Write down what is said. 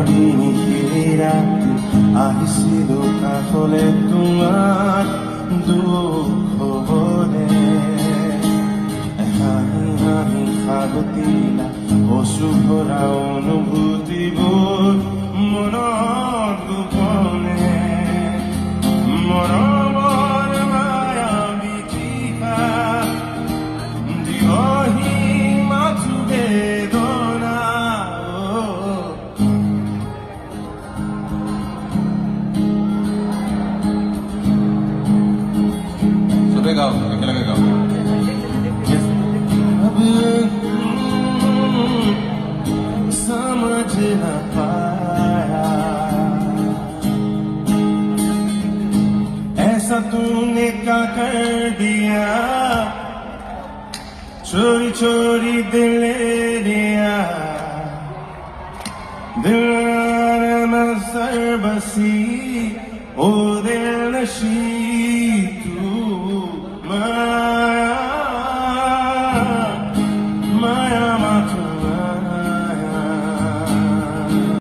নিশিৰাতি আহিছিলো কাষলে তোমাৰ দুখ হবলে হাঁহি হাঁহি সাগতিলা অশ্ৰু ভৰা অনুভূতিবোৰ মনত গোপনে মৰমৰ মায়াবী তৃষা দিয়হি মাথো বেদনা চবে গাও একেলগে গাও समझ न पाया ऐसा तूने क्या कर दिया चोरी चोरी दिल ले लिया दिल में सर बसी ओ दिल नशी